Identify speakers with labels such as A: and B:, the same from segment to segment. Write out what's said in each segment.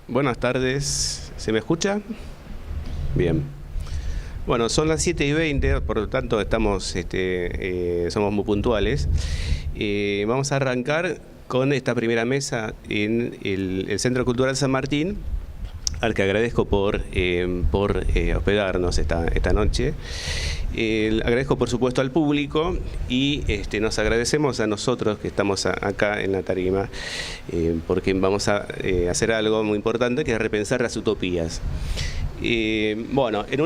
A: Buenas tardes, ¿se me escucha? Bien. Bueno, son las 7:20, por lo tanto somos muy puntuales. Vamos a arrancar con esta primera mesa en el Centro Cultural San Martín, al que agradezco por hospedarnos esta noche. Agradezco por supuesto al público y nos agradecemos a nosotros que estamos acá en la tarima, porque vamos a hacer algo muy importante, que es repensar las utopías. Bueno, en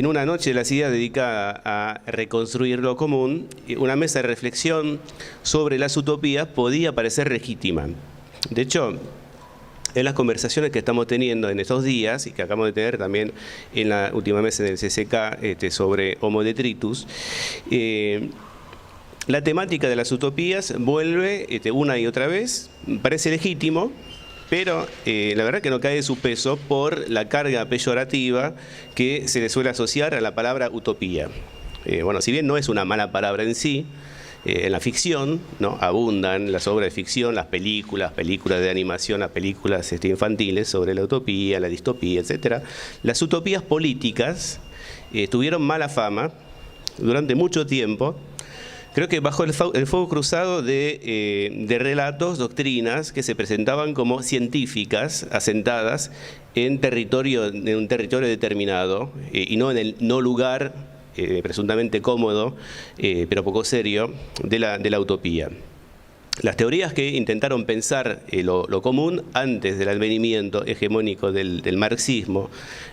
A: una noche de la ciudad dedicada a reconstruir lo común, una mesa de reflexión sobre las utopías podía parecer legítima. De hecho, en las conversaciones que estamos teniendo en estos días, y que acabamos de tener también en la última mesa del CCK sobre Homo detritus, la temática de las utopías vuelve una y otra vez, parece legítimo, pero la verdad que no cae de su peso por la carga peyorativa que se le suele asociar a la palabra utopía. Bueno, si bien no es una mala palabra en sí, en la ficción, ¿no?, abundan las obras de ficción, las películas de animación, las películas infantiles sobre la utopía, la distopía, etc. Las utopías políticas tuvieron mala fama durante mucho tiempo. Creo que bajo el fuego cruzado de relatos, doctrinas que se presentaban como científicas, asentadas en un territorio determinado, y no en el no lugar presuntamente cómodo, pero poco serio, de la utopía. Las teorías que intentaron pensar lo común antes del advenimiento hegemónico del marxismo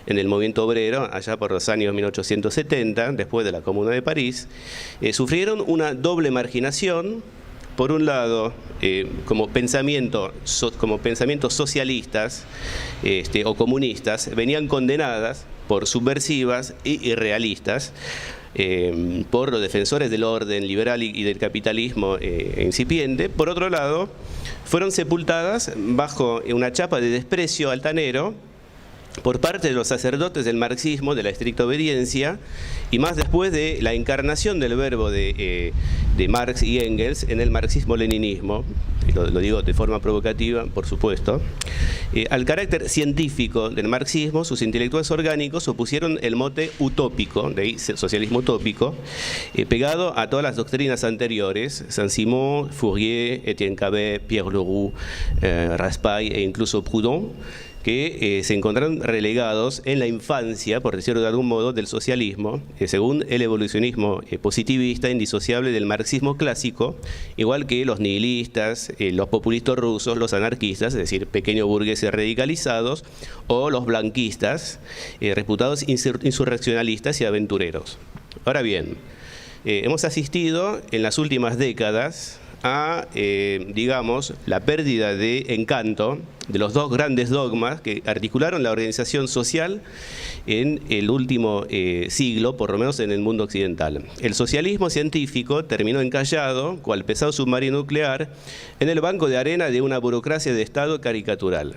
A: en el movimiento obrero, allá por los años 1870, después de la Comuna de París, sufrieron una doble marginación. Por un lado, como pensamientos socialistas o comunistas, venían condenadas por subversivas y irrealistas, por los defensores del orden liberal y del capitalismo incipiente. Por otro lado, fueron sepultadas bajo una chapa de desprecio altanero por parte de los sacerdotes del marxismo, de la estricta obediencia, y más después de la encarnación del verbo de Marx y Engels en el marxismo-leninismo, lo digo de forma provocativa, por supuesto. Al carácter científico del marxismo, sus intelectuales orgánicos opusieron el mote utópico, de ahí socialismo utópico, pegado a todas las doctrinas anteriores: Saint-Simon, Fourier, Etienne Cabet, Pierre Leroux, Raspail e incluso Proudhon, que se encontraron relegados en la infancia, por decirlo de algún modo, del socialismo, según el evolucionismo positivista, indisociable del marxismo clásico, igual que los nihilistas, los populistas rusos, los anarquistas, es decir, pequeños burgueses radicalizados, o los blanquistas, reputados insurreccionalistas y aventureros. Ahora bien, hemos asistido en las últimas décadas a, digamos, la pérdida de encanto de los dos grandes dogmas que articularon la organización social en el último siglo, por lo menos en el mundo occidental. El socialismo científico terminó encallado, cual pesado submarino nuclear, en el banco de arena de una burocracia de Estado caricatural.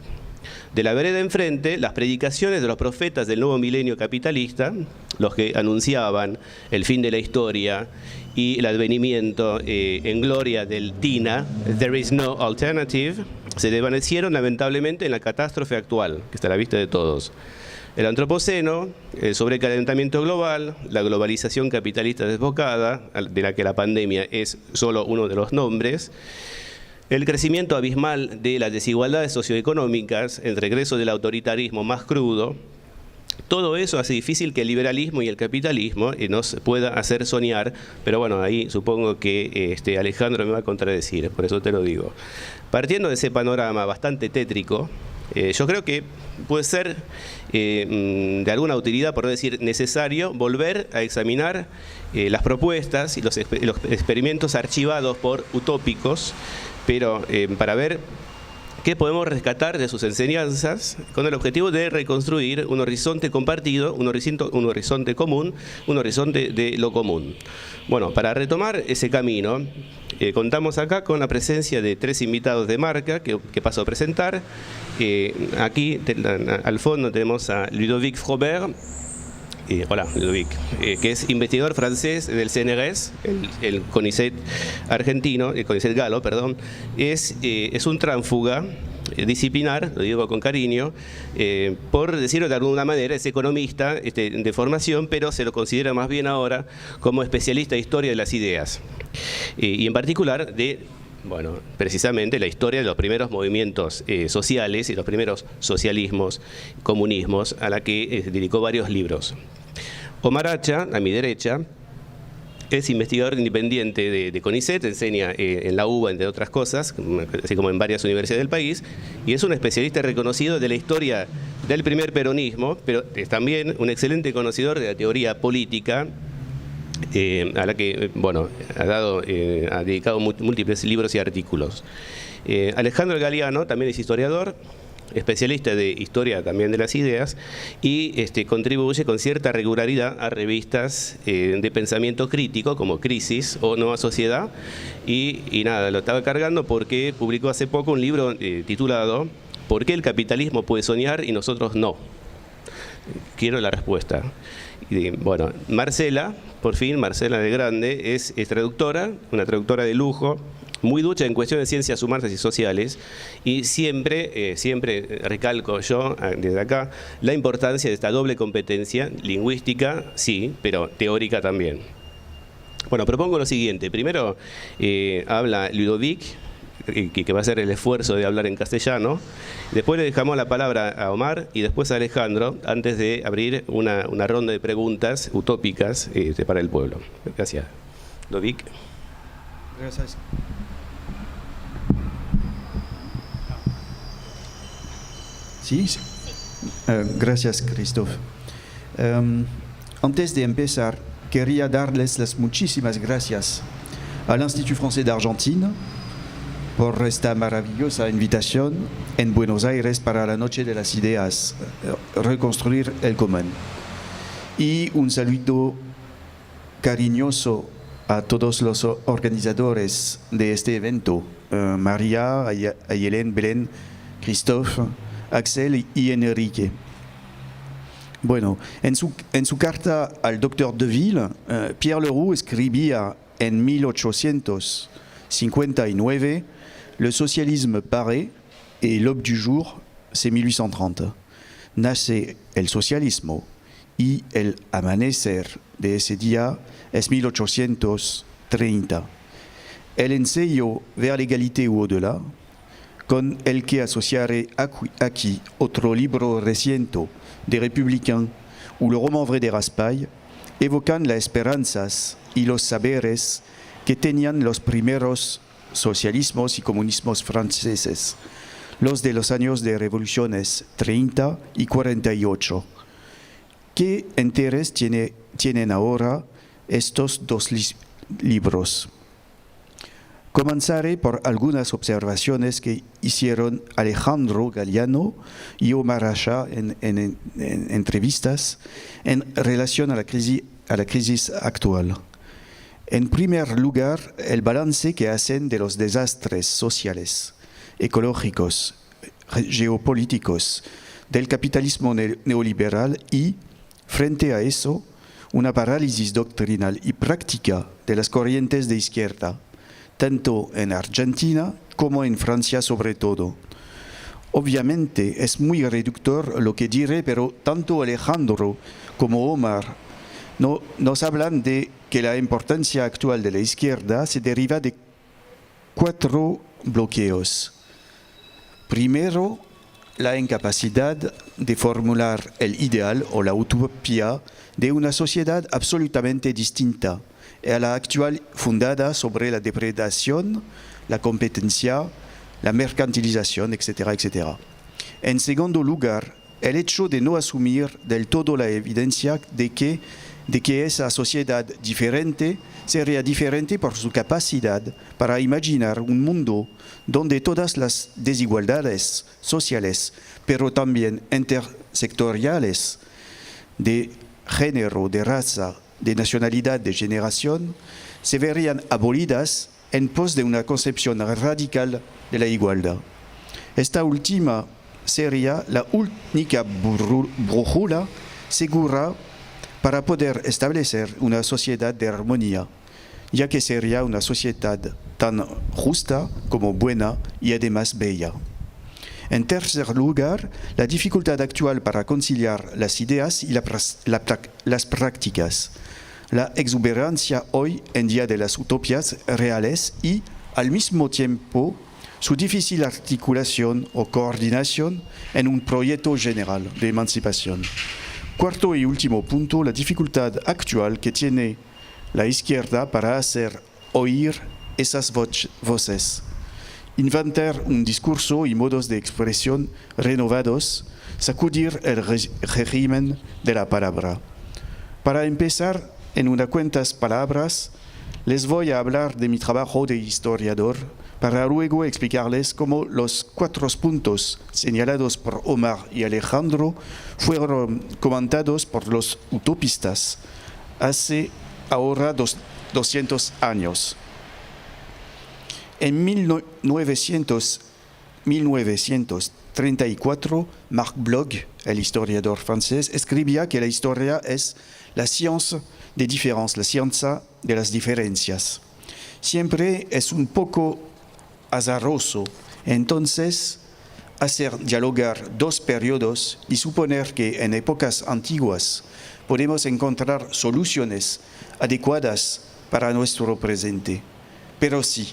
A: De la vereda enfrente, las predicaciones de los profetas del nuevo milenio capitalista, los que anunciaban el fin de la historia y el advenimiento en gloria del TINA, There is no alternative, se desvanecieron lamentablemente en la catástrofe actual, que está a la vista de todos. El antropoceno, el sobrecalentamiento global, la globalización capitalista desbocada, de la que la pandemia es solo uno de los nombres, el crecimiento abismal de las desigualdades socioeconómicas, el regreso del autoritarismo más crudo. Todo eso hace difícil que el liberalismo y el capitalismo nos pueda hacer soñar, pero bueno, ahí supongo que Alejandro me va a contradecir, por eso te lo digo. Partiendo de ese panorama bastante tétrico, yo creo que puede ser de alguna utilidad, por no decir necesario, volver a examinar las propuestas y los experimentos archivados por utópicos, pero para ver qué podemos rescatar de sus enseñanzas, con el objetivo de reconstruir un horizonte compartido, un horizonte común, un horizonte de lo común. Bueno, para retomar ese camino, contamos acá con la presencia de tres invitados de marca que paso a presentar. Aquí al fondo tenemos a Ludovic Frobert. Hola, Ludovic, que es investigador francés del CNRS, el CONICET argentino, el CONICET galo, perdón. Es un tránsfuga disciplinar, lo digo con cariño, por decirlo de alguna manera, es economista de formación, pero se lo considera más bien ahora como especialista de historia de las ideas. Y en particular de, bueno, precisamente la historia de los primeros movimientos sociales y los primeros socialismos, comunismos, a la que dedicó varios libros. Omar Hacha, a mi derecha, es investigador independiente de CONICET, enseña en la UBA, entre otras cosas, así como en varias universidades del país, y es un especialista reconocido de la historia del primer peronismo, pero es también un excelente conocedor de la teoría política, a la que, bueno, ha dedicado múltiples libros y artículos. Alejandro Galiano también es historiador, especialista de historia también de las ideas, y contribuye con cierta regularidad a revistas de pensamiento crítico como Crisis o Nueva Sociedad, y nada, lo estaba cargando porque publicó hace poco un libro titulado ¿Por qué el capitalismo puede soñar y nosotros no? Quiero la respuesta. Y, bueno, Marcela, por fin, Marcela de Grande, es traductora, una traductora de lujo, muy ducha en cuestiones de ciencias humanas y sociales, y siempre recalco yo desde acá la importancia de esta doble competencia, lingüística, sí, pero teórica también. Bueno, propongo lo siguiente. Primero habla Ludovic, que va a hacer el esfuerzo de hablar en castellano. Después le dejamos la palabra a Omar y después a Alejandro, antes de abrir una ronda de preguntas utópicas para el pueblo. Gracias. Ludovic.
B: Gracias. Sí. Gracias, Christophe. Antes de empezar, quería darles las muchísimas gracias al Institut Français d'Argentine por esta maravillosa invitación en Buenos Aires para la Noche de las Ideas, reconstruir el común. Y un saludo cariñoso a todos los organizadores de este evento, María, Ayelen, Belén, Christophe, Axel y Enrique. Bueno, en su carta al doctor Deville, Pierre Leroux escribía en 1859: Le socialisme paraît et l'aube du jour, c'est 1830. Nace el socialismo y el amanecer de ese día es 1830. El ensayo Vers l'égalité ou au-delà, con el que asociaré aquí otro libro reciente de Républicain ou Le roman vrai de Raspail, evocan las esperanzas y los saberes que tenían los primeros socialismos y comunismos franceses, los de los años de revoluciones 30 y 48. ¿Qué interés tienen ahora estos dos libros? Comenzaré por algunas observaciones que hicieron Alejandro Galiano y Omar Hacha en entrevistas en relación a la crisis actual. En primer lugar, el balance que hacen de los desastres sociales, ecológicos, geopolíticos del capitalismo neoliberal y, frente a eso, una parálisis doctrinal y práctica de las corrientes de izquierda, tanto en Argentina como en Francia sobre todo. Obviamente es muy reductor lo que diré, pero tanto Alejandro como Omar nos hablan de que la importancia actual de la izquierda se deriva de 4 bloqueos. Primero, la incapacidad de formular el ideal o la utopía de una sociedad absolutamente distinta a la actual, fundada sobre la depredación, la competencia, la mercantilización, etcétera, etcétera. En segundo lugar, el hecho de no asumir del todo la evidencia de que esa sociedad diferente sería diferente por su capacidad para imaginar un mundo donde todas las desigualdades sociales, pero también intersectoriales, de género, de raza, de nacionalidad, de generación, se verían abolidas en pos de una concepción radical de la igualdad. Esta última sería la única brújula segura para poder establecer una sociedad de armonía, ya que sería una sociedad tan justa como buena y además bella. En tercer lugar, la dificultad actual para conciliar las ideas y las prácticas. La exuberancia hoy en día de las utopías reales y, al mismo tiempo, su difícil articulación o coordinación en un proyecto general de emancipación. Cuarto y último punto, la dificultad actual que tiene la izquierda para hacer oír esas voces. Inventar un discurso y modos de expresión renovados, sacudir el régimen de la palabra. Para empezar, en unas cuantas palabras, les voy a hablar de mi trabajo de historiador para luego explicarles cómo los 4 puntos señalados por Omar y Alejandro fueron comentados por los utopistas hace ahora 200 años. En 1934, Marc Bloch, el historiador francés, escribía que la historia es la ciencia de diferencias, la ciencia de las diferencias. Siempre es un poco azaroso, entonces, hacer dialogar 2 periodos y suponer que en épocas antiguas podemos encontrar soluciones adecuadas para nuestro presente. Pero sí,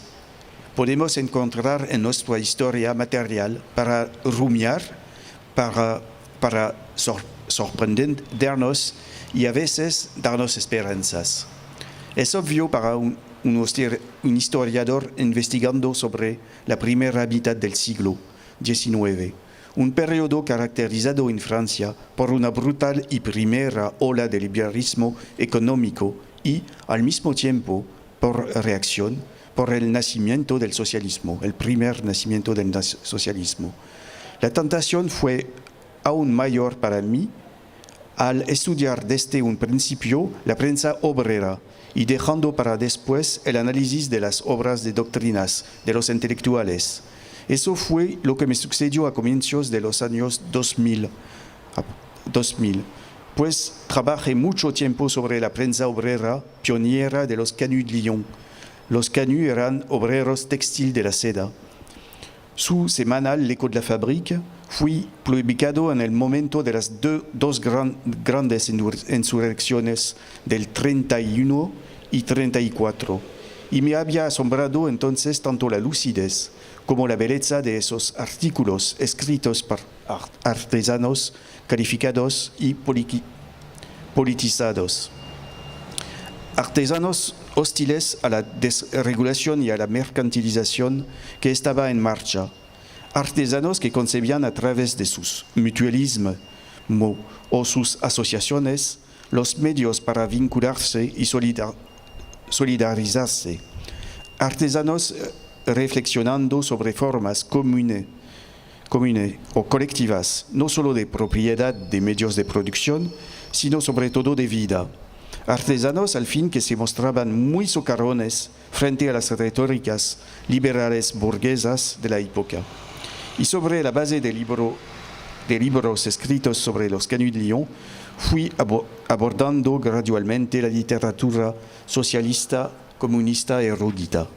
B: podemos encontrar en nuestra historia material para rumiar, para sorprendernos y a veces darnos esperanzas. Es obvio para un historiador investigando sobre la primera mitad del siglo XIX, un periodo caracterizado en Francia por una brutal y primera ola de liberalismo económico y, al mismo tiempo, por reacción, por el nacimiento del socialismo, el primer nacimiento del socialismo. La tentación fue aún mayor para mí al estudiar desde un principio la prensa obrera y dejando para después el análisis de las obras de doctrinas de los intelectuales. Eso fue lo que me sucedió a comienzos de los años 2000, pues trabajé mucho tiempo sobre la prensa obrera pionera de los Canuts de Lyon. Los Canuts eran obreros textil de la seda. Su semanal, L'Écho de la Fabrique, fue publicado en el momento de las dos grandes insurrecciones del 31 y 34, y me había asombrado entonces tanto la lucidez como la belleza de esos artículos escritos por artesanos calificados y politizados. Artesanos hostiles a la desregulación y a la mercantilización que estaba en marcha. Artesanos que concebían a través de sus mutualismos o sus asociaciones los medios para vincularse y solidarizarse. Artesanos reflexionando sobre formas comunes o colectivas, no solo de propiedad de medios de producción, sino sobre todo de vida. Artesanos al fin que se mostraban muy socarrones frente a las retóricas liberales burguesas de la época. Y sobre la base de libros escritos sobre los Canuts de Lyon, fui abordando gradualmente la literatura socialista, comunista erudita.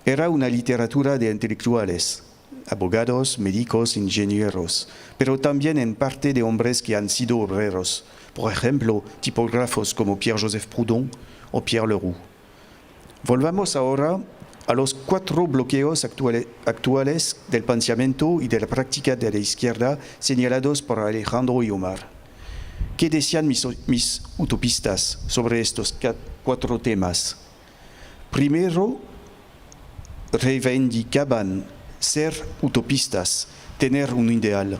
B: Era una literatura de intelectuales, abogados, médicos, ingenieros, pero también en parte de hombres que han sido obreros, por ejemplo, tipógrafos como Pierre-Joseph Proudhon o Pierre Leroux. Volvamos ahora a los 4 bloqueos actuales del pensamiento y de la práctica de la izquierda señalados por Alejandro y Omar. ¿Qué decían mis utopistas sobre estos 4 temas? Primero, reivindicaban ser utopistas, tener un ideal.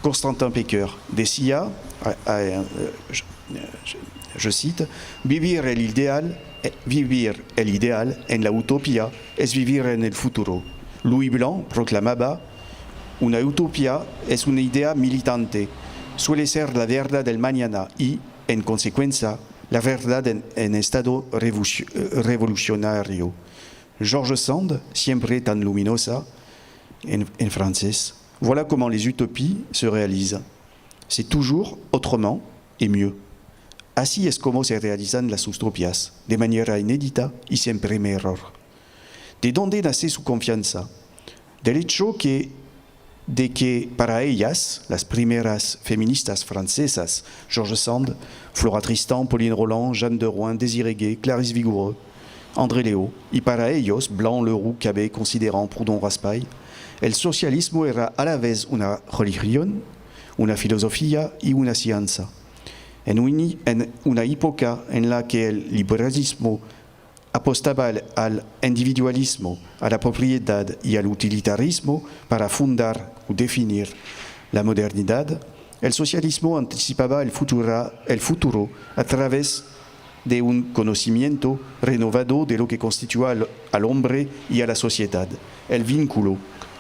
B: Constantin Pecker decía, je cite, vivir el ideal en la utopía es vivir en el futuro. Louis Blanc proclamaba, una utopía es una idea militante, suele ser la verdad del mañana y, en consecuencia, la verdad en estado revolucionario. George Sand, siempre tan luminosa, en francés, voilà comment les utopies se réalisent. C'est toujours autrement et mieux. Así es como se realizan las utopias, de manera inédita y sin primer error. ¿De dónde nace su confianza? Del hecho que de que para ellas, las primeras feministas francesas, George Sand, Flora Tristan, Pauline Roland, Jeanne de Rouen, Désirée Guay, Clarisse Vigoureux, André Léo, y para ellos, Blanc, Leroux, Cabet, Considerant, Proudhon, Raspail, el socialismo era a la vez una religión, una filosofía y una ciencia. En una época en la que el liberalismo apostaba al individualismo, a la propiedad y al utilitarismo para fundar o definir la modernidad, el socialismo anticipaba el futuro a través de un conocimiento renovado de lo que constituye al hombre y a la sociedad, el vínculo,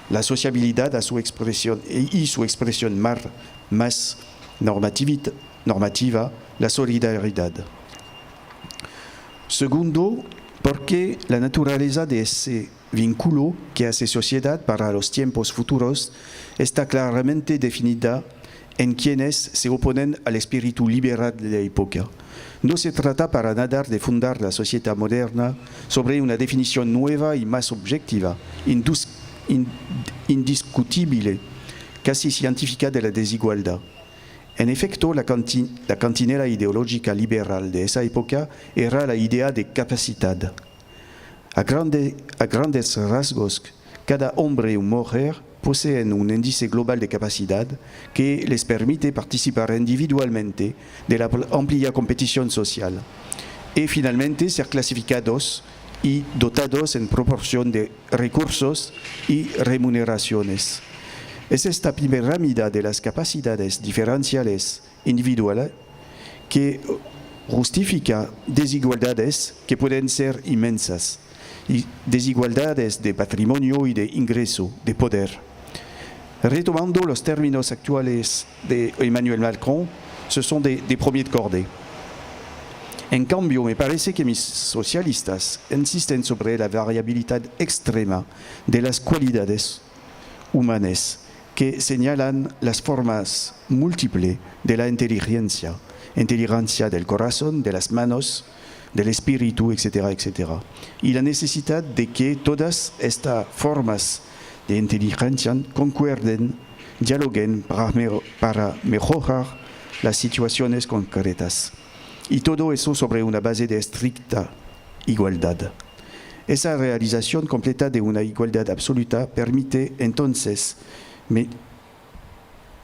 B: la sociabilidad a su expresión y su expresión más normativa, la solidaridad. Segundo, porque la naturaleza de ese vínculo que hace sociedad para los tiempos futuros está claramente definida en quienes se oponen al espíritu liberal de la época. No se trata para nada de fundar la sociedad moderna sobre una definición nueva y más objetiva, indiscutible, casi científica de la desigualdad. En efecto, la cantinera ideológica liberal de esa época era la idea de capacidad. A grandes rasgos, cada hombre o mujer poseen un índice global de capacidad que les permite participar individualmente de la amplia competición social y finalmente ser clasificados y dotados en proporción de recursos y remuneraciones. Es esta pirámide de las capacidades diferenciales individuales que justifica desigualdades que pueden ser inmensas, y desigualdades de patrimonio y de ingreso, de poder. Retomando los términos actuales de Emmanuel Macron, ce sont des premiers de cordée. En cambio, me parece que mis socialistas insisten sobre la variabilidad extrema de las cualidades humanas que señalan las formas múltiples de la inteligencia del corazón, de las manos, del espíritu, etcétera, etcétera. Y la necesidad de que todas estas formas de inteligencia concuerden, dialoguen para mejorar las situaciones concretas. Y todo eso sobre una base de estricta igualdad. Esa realización completa de una igualdad absoluta permite entonces,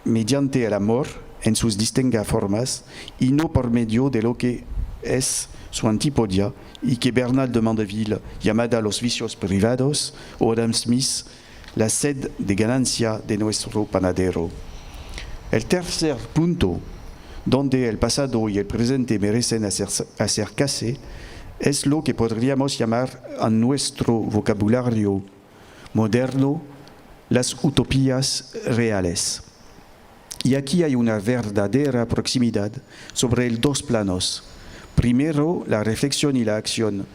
B: mediante el amor en sus distintas formas y no por medio de lo que es su antipodia y que Bernard de Mandeville llamaba los vicios privados o Adam Smith la sed de ganancia de nuestro panadero. El tercer punto donde el pasado y el presente merecen acercarse es lo que podríamos llamar en nuestro vocabulario moderno las utopías reales. Y aquí hay una verdadera proximidad sobre dos planos. Primero, la reflexión y la acción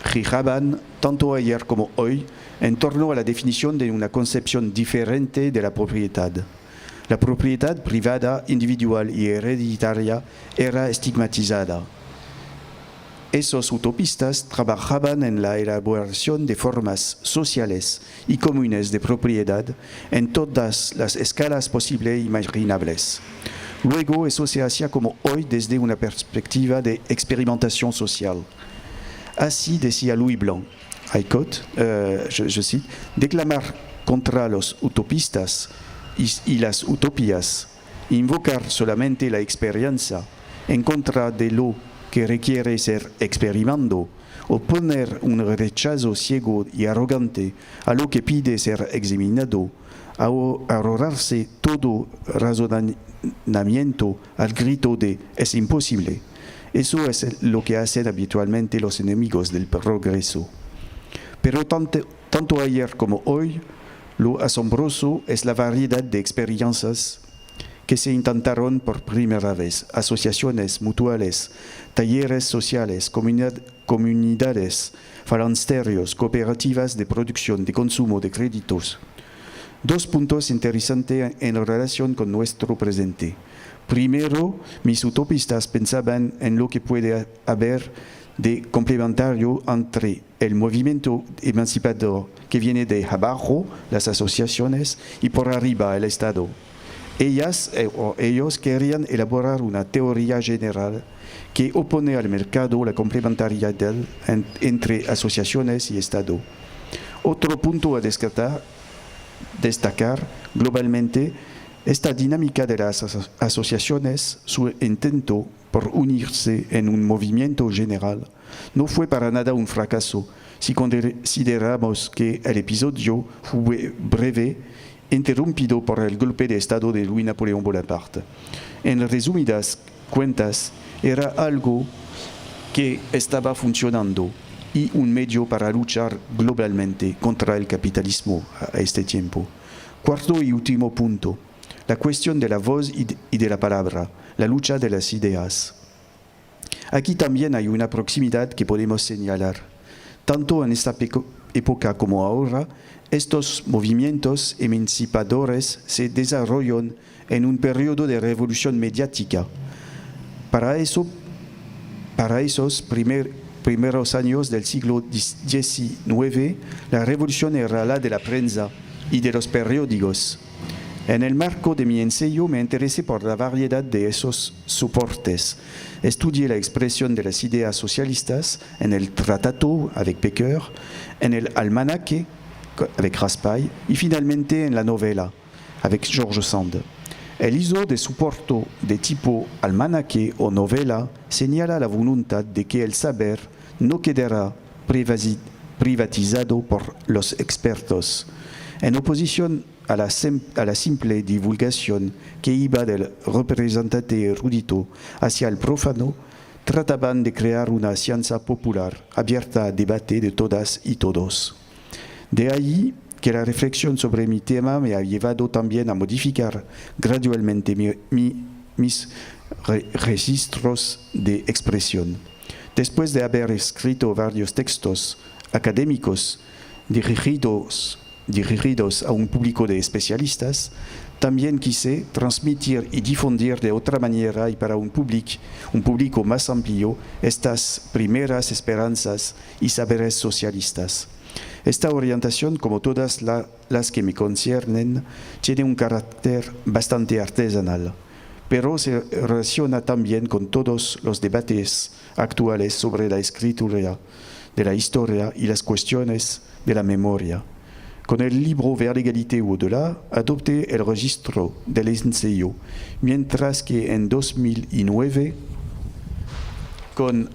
B: giraban tanto ayer como hoy en torno a la definición de una concepción diferente de la propiedad. La propiedad privada, individual y hereditaria era estigmatizada. Esos utopistas trabajaban en la elaboración de formas sociales y comunes de propiedad en todas las escalas posibles e imaginables. Luego, eso se hacía como hoy desde una perspectiva de experimentación social. Así decía Louis Blanc, je cite, declamar contra los utopistas y las utopías, invocar solamente la experiencia en contra de lo que requiere ser experimentado, o poner un rechazo ciego y arrogante a lo que pide ser examinado, ahorrarse todo razonamiento al grito de «es imposible». Eso es lo que hacen habitualmente los enemigos del progreso. Pero tanto ayer como hoy, lo asombroso es la variedad de experiencias que se intentaron por primera vez, asociaciones mutuales, talleres sociales, comunidades, falansterios, cooperativas de producción, de consumo, de créditos. Dos puntos interesantes en relación con nuestro presente. Primero, mis utopistas pensaban en lo que puede haber de complementario entre el movimiento emancipador que viene de abajo, las asociaciones, y por arriba, el Estado. Ellas o ellos querían elaborar una teoría general que opone al mercado la complementariedad entre asociaciones y Estado. Otro punto a destacar globalmente, esta dinámica de las asociaciones, su intento por unirse en un movimiento general, no fue para nada un fracaso si consideramos que el episodio fue breve, interrumpido por el golpe de Estado de Louis Napoleón Bonaparte. En resumidas cuentas, era algo que estaba funcionando y un medio para luchar globalmente contra el capitalismo a este tiempo. Cuarto y último punto, la cuestión de la voz y de la palabra, la lucha de las ideas. Aquí también hay una proximidad que podemos señalar. Tanto en esta época como ahora, estos movimientos emancipadores se desarrollan en un periodo de revolución mediática. Para esos primeros años del siglo XIX, la revolución era la de la prensa y de los periódicos. En el marco de mi ensayo me interesé por la variedad de esos soportes. Estudié la expresión de las ideas socialistas en el Tratado avec Pecker, en el Almanaque avec Raspail y finalmente en la novela avec George Sand. El uso de soporte de tipo almanaque o novela señala la voluntad de que el saber no quedará privatizado por los expertos, en oposición a la simple divulgación que iba del representante erudito hacia el profano. Trataban de crear una ciencia popular abierta a debate de todas y todos. De ahí que la reflexión sobre mi tema me ha llevado también a modificar gradualmente mis registros de expresión. Después de haber escrito varios textos académicos dirigidos a un público de especialistas, también quise transmitir y difundir de otra manera y para un público más amplio estas primeras esperanzas y saberes socialistas. Esta orientación, como todas las que me conciernen, tiene un carácter bastante artesanal, pero se relaciona también con todos los debates actuales sobre la escritura de la historia y las cuestiones de la memoria. Con el libro Vers l'égalité au-delà, adopté el registro del ensayo, mientras que en 2009, con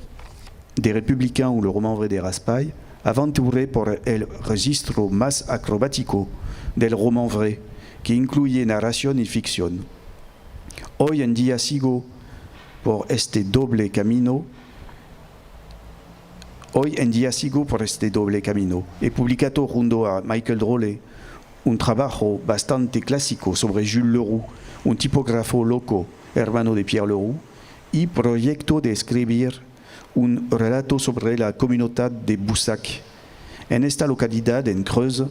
B: Des Républicains ou le roman vrai de Raspail, aventuré por el registro más acrobático del roman vrai, que incluye narración y ficción. Hoy en día sigo por este doble camino. He publicado junto a Michael Drolle un trabajo bastante clásico sobre Jules Leroux, un tipógrafo loco, hermano de Pierre Leroux, y proyecto de escribir un relato sobre la comunidad de Boussac. En esta localidad, en Creuse,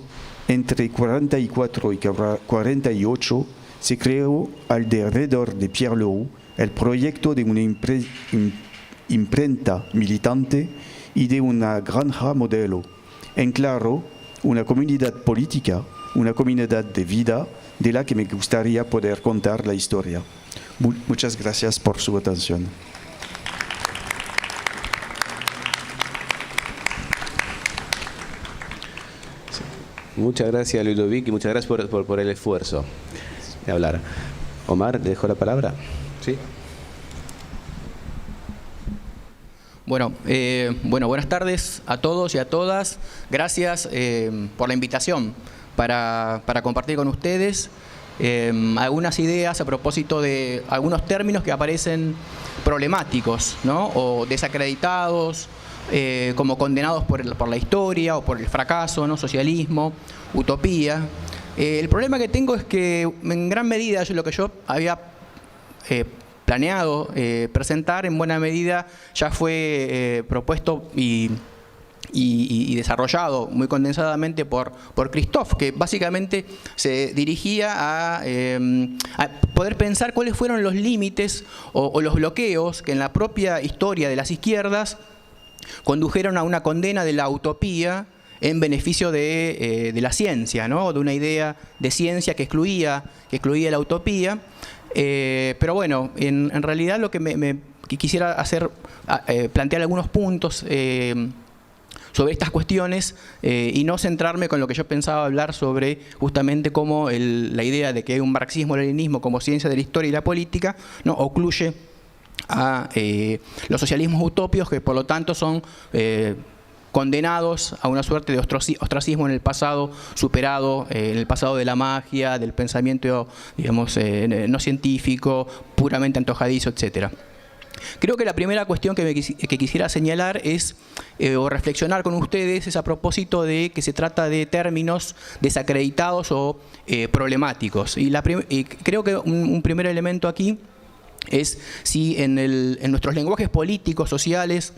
B: entre 44 y 48, se creó alrededor de Pierre Leroux el proyecto de una imprenta militante y de una granja modelo. En claro, una comunidad política, una comunidad de vida de la que me gustaría poder contar la historia. Muchas gracias por su atención.
A: Muchas gracias, Ludovic, y muchas gracias por el esfuerzo de hablar. Omar, ¿le dejo la palabra? Sí.
C: Bueno, buenas tardes a todos y a todas. Gracias por la invitación para compartir con ustedes algunas ideas a propósito de algunos términos que aparecen problemáticos, ¿no? O desacreditados, como condenados por la historia o por el fracaso, ¿no? Socialismo, utopía. El problema que tengo es que en gran medida lo que yo había planeado presentar, en buena medida ya fue propuesto y desarrollado muy condensadamente por Christophe, que básicamente se dirigía a poder pensar cuáles fueron los límites o los bloqueos que en la propia historia de las izquierdas condujeron a una condena de la utopía en beneficio de la ciencia, ¿no? De una idea de ciencia que excluía la utopía. Pero bueno, en realidad lo que quisiera hacer, plantear algunos puntos sobre estas cuestiones y no centrarme con lo que yo pensaba hablar sobre justamente cómo la idea de que hay un marxismo-leninismo como ciencia de la historia y la política, ¿no? Ocluye a los socialismos utópicos, que por lo tanto son condenados a una suerte de ostracismo en el pasado, superado en el pasado de la magia, del pensamiento, digamos, no científico, puramente antojadizo, etcétera. Creo que la primera cuestión que quisiera señalar es, o reflexionar con ustedes, es a propósito de que se trata de términos desacreditados o problemáticos. Y creo que un primer elemento aquí es si en nuestros lenguajes políticos, sociales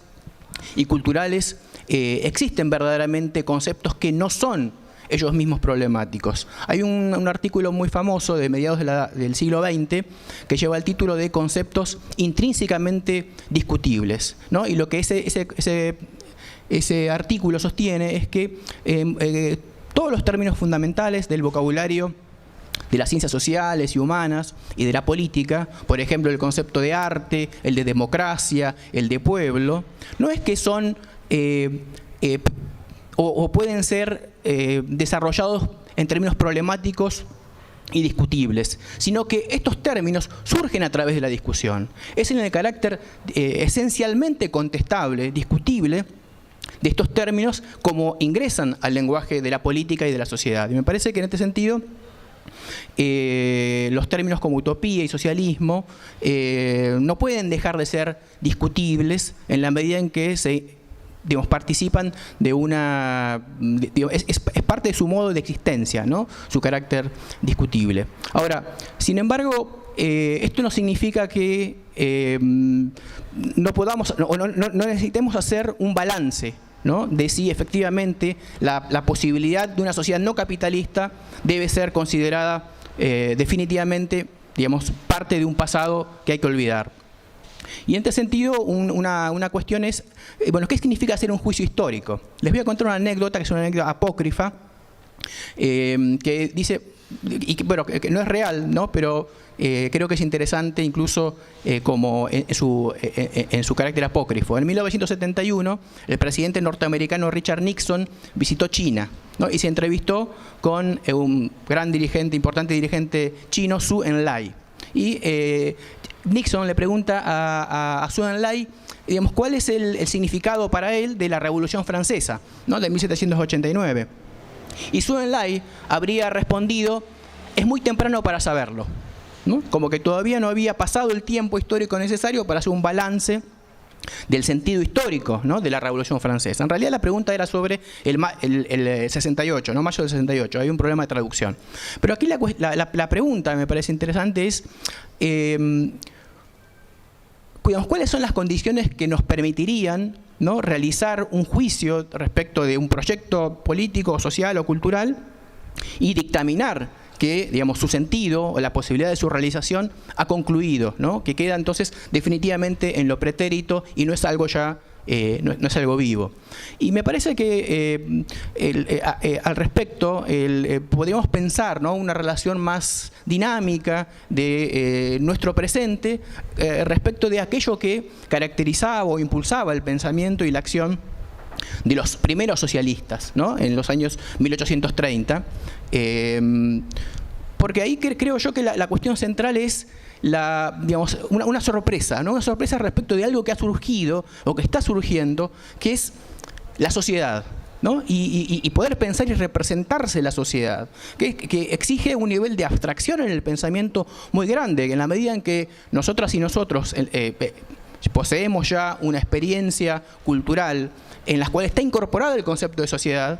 C: y culturales existen verdaderamente conceptos que no son ellos mismos problemáticos. Hay un artículo muy famoso de mediados del siglo XX que lleva el título de Conceptos intrínsecamente discutibles, ¿no? Y lo que ese artículo sostiene es que todos los términos fundamentales del vocabulario de las ciencias sociales y humanas y de la política, por ejemplo el concepto de arte, el de democracia, el de pueblo, no es que son o pueden ser desarrollados en términos problemáticos y discutibles, sino que estos términos surgen a través de la discusión. Es en el carácter esencialmente contestable, discutible, de estos términos como ingresan al lenguaje de la política y de la sociedad. Y me parece que en este sentido los términos como utopía y socialismo no pueden dejar de ser discutibles en la medida en que participan de es parte de su modo de existencia, ¿no? Su carácter discutible. Ahora, sin embargo, esto no significa que no podamos o no necesitemos hacer un balance, ¿no? De si efectivamente la posibilidad de una sociedad no capitalista debe ser considerada definitivamente, digamos, parte de un pasado que hay que olvidar. Y en este sentido, una cuestión es, bueno, ¿qué significa hacer un juicio histórico? Les voy a contar una anécdota, que es una anécdota apócrifa, que dice, y que, bueno, que no es real, ¿no? Pero creo que es interesante incluso como en su carácter apócrifo. En 1971, el presidente norteamericano Richard Nixon visitó China, ¿no? Y se entrevistó con un gran dirigente, importante dirigente chino, Zhou Enlai. Y Nixon le pregunta a Zhou Enlai, digamos, cuál es el significado para él de la Revolución Francesa, ¿no? De 1789. Y Zhou Enlai habría respondido, es muy temprano para saberlo, ¿no? Como que todavía no había pasado el tiempo histórico necesario para hacer un balance del sentido histórico, ¿no? De la Revolución Francesa. En realidad la pregunta era sobre el 68, ¿no? Mayo del 68, hay un problema de traducción. Pero aquí la pregunta, me parece interesante, es ¿cuáles son las condiciones que nos permitirían, ¿no? Realizar un juicio respecto de un proyecto político, social o cultural y dictaminar que, digamos, su sentido o la posibilidad de su realización ha concluido, ¿no? Que queda entonces definitivamente en lo pretérito y no es algo ya, no es algo vivo. Y me parece que al respecto podríamos pensar, ¿no? Una relación más dinámica de nuestro presente respecto de aquello que caracterizaba o impulsaba el pensamiento y la acción de los primeros socialistas, ¿no? En los años 1830. Porque ahí creo yo que la cuestión central es digamos, una sorpresa, ¿no? Una sorpresa respecto de algo que ha surgido o que está surgiendo, que es la sociedad, ¿no? Y poder pensar y representarse la sociedad, que exige un nivel de abstracción en el pensamiento muy grande, que en la medida en que nosotras y nosotros poseemos ya una experiencia cultural en la cual está incorporado el concepto de sociedad,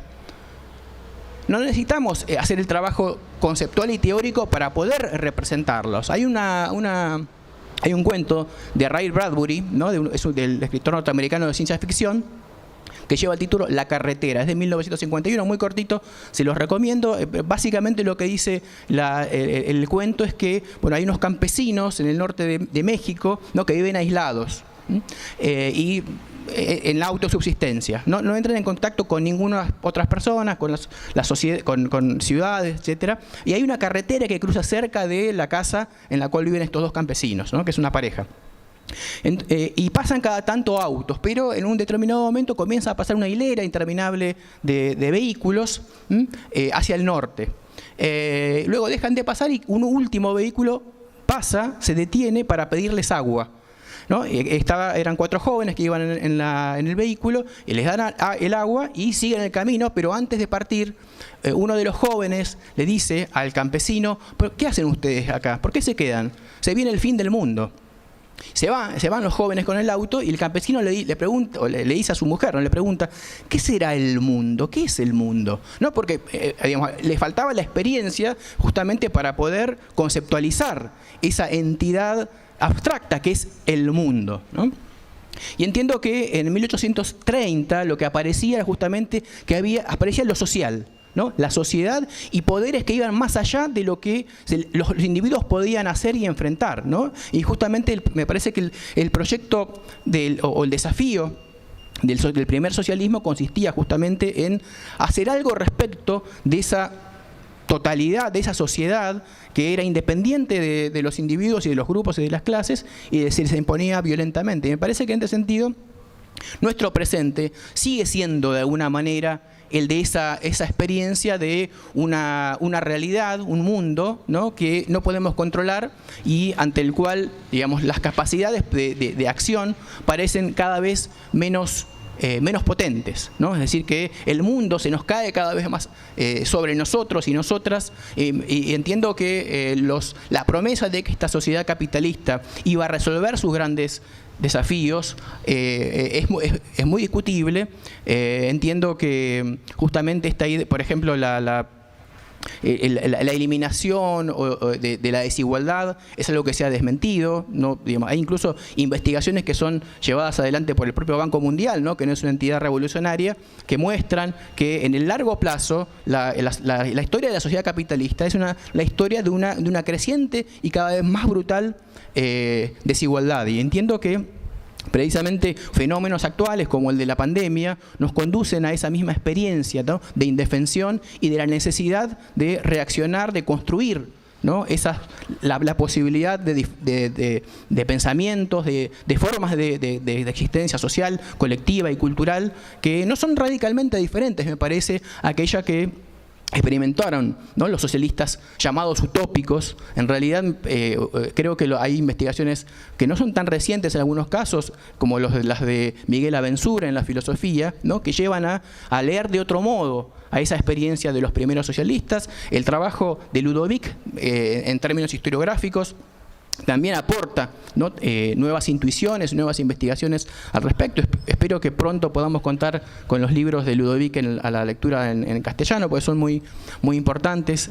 C: no necesitamos hacer el trabajo conceptual y teórico para poder representarlos. Hay un cuento de Ray Bradbury, ¿no? Del escritor norteamericano de ciencia ficción, que lleva el título La carretera, es de 1951, muy cortito, se los recomiendo. Básicamente lo que dice el cuento es que, bueno, hay unos campesinos en el norte de México, ¿no? Que viven aislados, y en la autosubsistencia. No entran en contacto con ninguna otras personas, con la sociedad, con ciudades, etcétera. Y hay una carretera que cruza cerca de la casa en la cual viven estos dos campesinos, ¿no? Que es una pareja. Y pasan cada tanto autos, pero en un determinado momento comienza a pasar una hilera interminable de vehículos hacia el norte. Luego dejan de pasar y un último vehículo pasa, se detiene para pedirles agua, ¿no? Eran 4 jóvenes que iban en el vehículo y les dan el agua y siguen el camino, pero antes de partir, uno de los jóvenes le dice al campesino: ¿pero qué hacen ustedes acá? ¿Por qué se quedan? Se viene el fin del mundo. Se van los jóvenes con el auto y el campesino le pregunta, o le dice a su mujer, ¿no? Le pregunta: ¿qué será el mundo? ¿Qué es el mundo? ¿No? Porque digamos, le faltaba la experiencia justamente para poder conceptualizar esa entidad abstracta que es el mundo, ¿no? Y entiendo que en 1830 lo que aparecía era justamente que aparecía lo social, ¿no? La sociedad y poderes que iban más allá de lo que los individuos podían hacer y enfrentar, ¿no? Y justamente me parece que el proyecto o el desafío del primer socialismo consistía justamente en hacer algo respecto de esa totalidad, de esa sociedad que era independiente de los individuos y de los grupos y de las clases, y se imponía violentamente. Y me parece que en este sentido nuestro presente sigue siendo de alguna manera el de esa experiencia de una realidad, un mundo, ¿no? Que no podemos controlar y ante el cual, digamos, las capacidades de acción parecen cada vez menos potentes, ¿no? Es decir, que el mundo se nos cae cada vez más sobre nosotros y nosotras, y entiendo que la promesa de que esta sociedad capitalista iba a resolver sus grandes desafíos es muy discutible. Entiendo que justamente esta idea, por ejemplo, la eliminación de la desigualdad es algo que se ha desmentido, ¿no? Digamos, hay incluso investigaciones que son llevadas adelante por el propio Banco Mundial, ¿no? Que no es una entidad revolucionaria, que muestran que en el largo plazo la historia de la sociedad capitalista es la historia de una creciente y cada vez más brutal desigualdad. Y entiendo que precisamente fenómenos actuales como el de la pandemia nos conducen a esa misma experiencia, ¿no? De indefensión y de la necesidad de reaccionar, de construir, ¿no? La posibilidad de pensamientos, de formas de existencia social, colectiva y cultural que no son radicalmente diferentes, me parece, a aquella que experimentaron, ¿no? Los socialistas llamados utópicos. En realidad creo que hay investigaciones que no son tan recientes en algunos casos, como las de Miguel Abençura en la filosofía, ¿no? Que llevan a leer de otro modo a esa experiencia de los primeros socialistas. El trabajo de Ludovic en términos historiográficos también aporta, ¿no? Nuevas intuiciones, nuevas investigaciones al respecto. Espero que pronto podamos contar con los libros de Ludovic a la lectura en castellano, porque son muy importantes,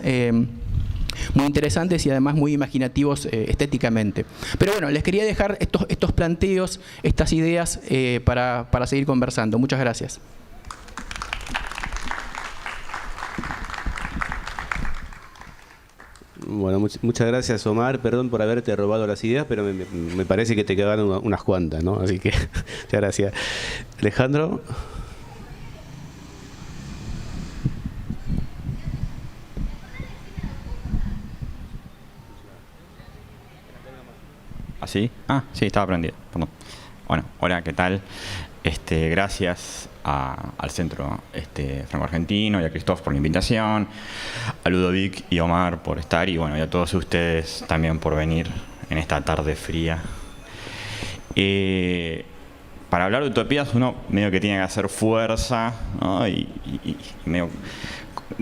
C: muy interesantes y además muy imaginativos estéticamente. Pero bueno, les quería dejar estos planteos, estas ideas para seguir conversando. Muchas gracias.
A: Bueno, muchas gracias, Omar. Perdón por haberte robado las ideas, pero me parece que te quedaron unas cuantas, ¿no? Así que muchas gracias. Alejandro.
D: ¿Así? Sí, estaba prendido. Perdón. Bueno, hola, ¿qué tal? Gracias al Centro Franco-Argentino y a Christoph por la invitación, a Ludovic y Omar por estar, y bueno, y a todos ustedes también por venir en esta tarde fría. Para hablar de utopías uno medio que tiene que hacer fuerza, ¿no? y medio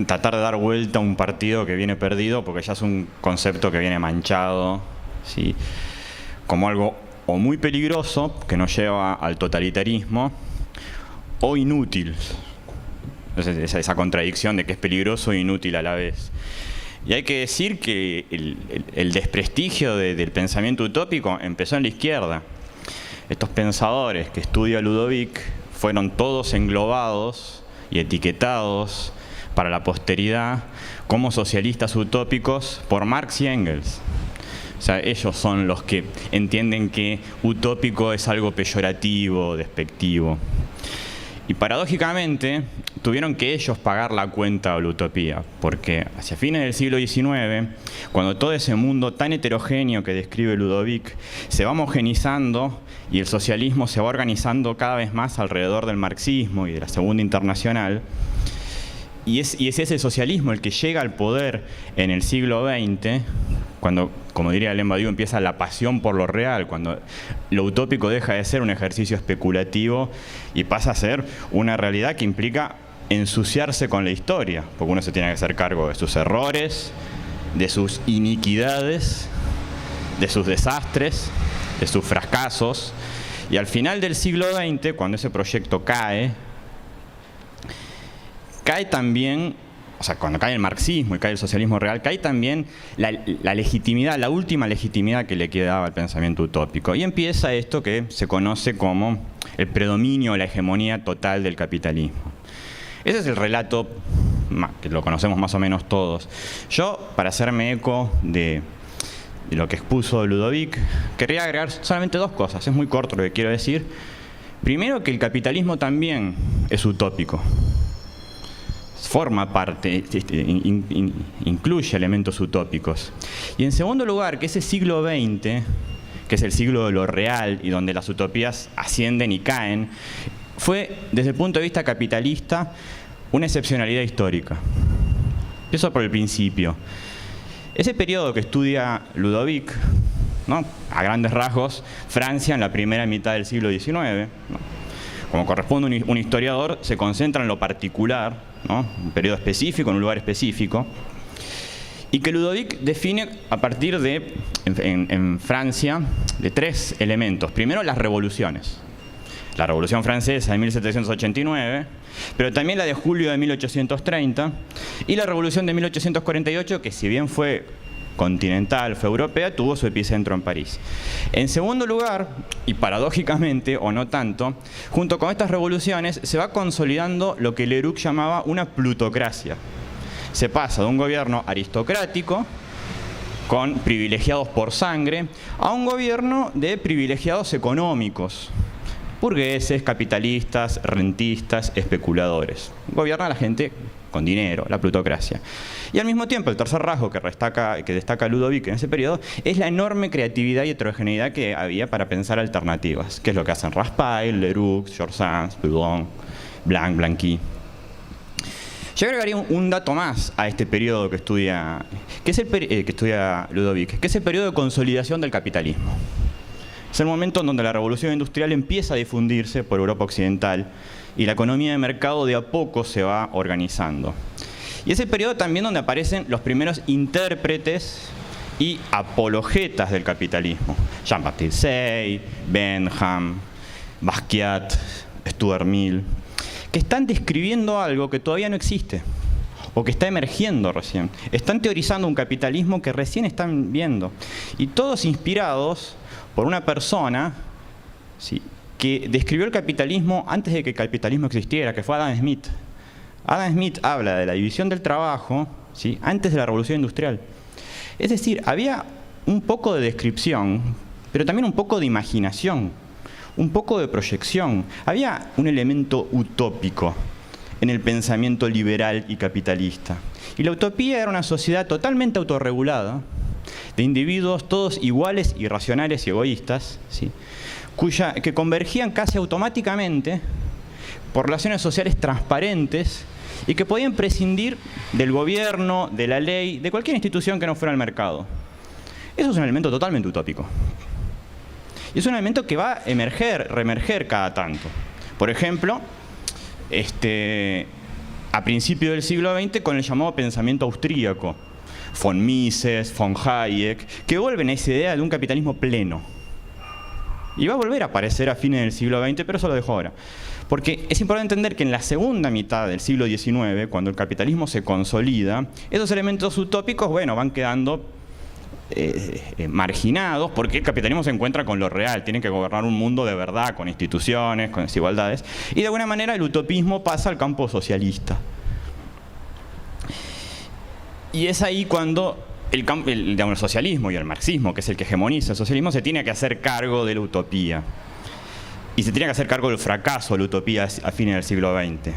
D: tratar de dar vuelta a un partido que viene perdido, porque ya es un concepto que viene manchado, ¿sí? Como algo o muy peligroso, que nos lleva al totalitarismo, o inútil. Entonces, esa contradicción de que es peligroso e inútil a la vez. Y hay que decir que el desprestigio del pensamiento utópico empezó en la izquierda. Estos pensadores que estudia Ludovic fueron todos englobados y etiquetados para la posteridad como socialistas utópicos por Marx y Engels. sea, ellos son los que entienden que utópico es algo peyorativo, despectivo. Y paradójicamente tuvieron que ellos pagar la cuenta de la utopía, porque hacia fines del siglo XIX, cuando todo ese mundo tan heterogéneo que describe Ludovic se va homogenizando y el socialismo se va organizando cada vez más alrededor del marxismo y de la Segunda Internacional, y es ese socialismo el que llega al poder en el siglo XX, cuando, como diría Alain Badiou, empieza la pasión por lo real, cuando lo utópico deja de ser un ejercicio especulativo y pasa a ser una realidad que implica ensuciarse con la historia, porque uno se tiene que hacer cargo de sus errores, de sus iniquidades, de sus desastres, de sus fracasos. Y al final del siglo XX, cuando ese proyecto cae también, o sea, cuando cae el marxismo y cae el socialismo real, cae también la legitimidad, la última legitimidad que le quedaba al pensamiento utópico. Y empieza esto que se conoce como el predominio, la hegemonía total del capitalismo. Ese es el relato que lo conocemos más o menos todos. Yo, para hacerme eco de lo que expuso Ludovic, querría agregar solamente dos cosas. Es muy corto lo que quiero decir. Primero, que el capitalismo también es utópico. Forma parte, incluye elementos utópicos. Y en segundo lugar, que ese siglo XX, que es el siglo de lo real y donde las utopías ascienden y caen, fue, desde el punto de vista capitalista, una excepcionalidad histórica. Eso por el principio. Ese periodo que estudia Ludovic, ¿no?, a grandes rasgos, Francia en la primera mitad del siglo XIX, ¿no?, como corresponde un historiador, se concentra en lo particular, ¿no?, un periodo específico, en un lugar específico, y que Ludovic define a partir de, en Francia, de tres elementos. Primero, las revoluciones. La Revolución Francesa de 1789, pero también la de julio de 1830, y la Revolución de 1848, que si bien fue continental, fue europea, tuvo su epicentro en París. En segundo lugar, y paradójicamente, o no tanto, junto con estas revoluciones se va consolidando lo que Leroux llamaba una plutocracia. Se pasa de un gobierno aristocrático, con privilegiados por sangre, a un gobierno de privilegiados económicos, burgueses, capitalistas, rentistas, especuladores. Gobierna a la gente con dinero, la plutocracia. Y al mismo tiempo, el tercer rasgo que destaca Ludovic en ese periodo es la enorme creatividad y heterogeneidad que había para pensar alternativas, que es lo que hacen Raspail, Leroux, George Sand, Proudhon, Blanqui. Yo agregaría un dato más a este periodo que estudia Ludovic, que es el periodo de consolidación del capitalismo. Es el momento en donde la revolución industrial empieza a difundirse por Europa Occidental y la economía de mercado de a poco se va organizando. Y es el periodo también donde aparecen los primeros intérpretes y apologetas del capitalismo. Jean-Baptiste Say, Bentham, Basquiat, Stuart Mill, que están describiendo algo que todavía no existe o que está emergiendo recién. Están teorizando un capitalismo que recién están viendo. Y todos inspirados por una persona, ¿sí?, que describió el capitalismo antes de que el capitalismo existiera, que fue Adam Smith. Adam Smith habla de la división del trabajo, ¿sí?, antes de la revolución industrial. Es decir, había un poco de descripción, pero también un poco de imaginación, un poco de proyección. Había un elemento utópico en el pensamiento liberal y capitalista. Y la utopía era una sociedad totalmente autorregulada, de individuos todos iguales, irracionales y egoístas, ¿sí?, que convergían casi automáticamente por relaciones sociales transparentes y que podían prescindir del gobierno, de la ley, de cualquier institución que no fuera el mercado. Eso es un elemento totalmente utópico. Y es un elemento que va a reemerger cada tanto. Por ejemplo, a principios del siglo XX con el llamado pensamiento austríaco, von Mises, von Hayek, que vuelven a esa idea de un capitalismo pleno. Y va a volver a aparecer a fines del siglo XX, pero eso lo dejo ahora. Porque es importante entender que en la segunda mitad del siglo XIX, cuando el capitalismo se consolida, esos elementos utópicos, bueno, van quedando marginados, porque el capitalismo se encuentra con lo real, tiene que gobernar un mundo de verdad, con instituciones, con desigualdades, y de alguna manera el utopismo pasa al campo socialista. Y es ahí cuando el socialismo y el marxismo, que es el que hegemoniza el socialismo, se tiene que hacer cargo de la utopía. Y se tiene que hacer cargo del fracaso de la utopía a fines del siglo XX.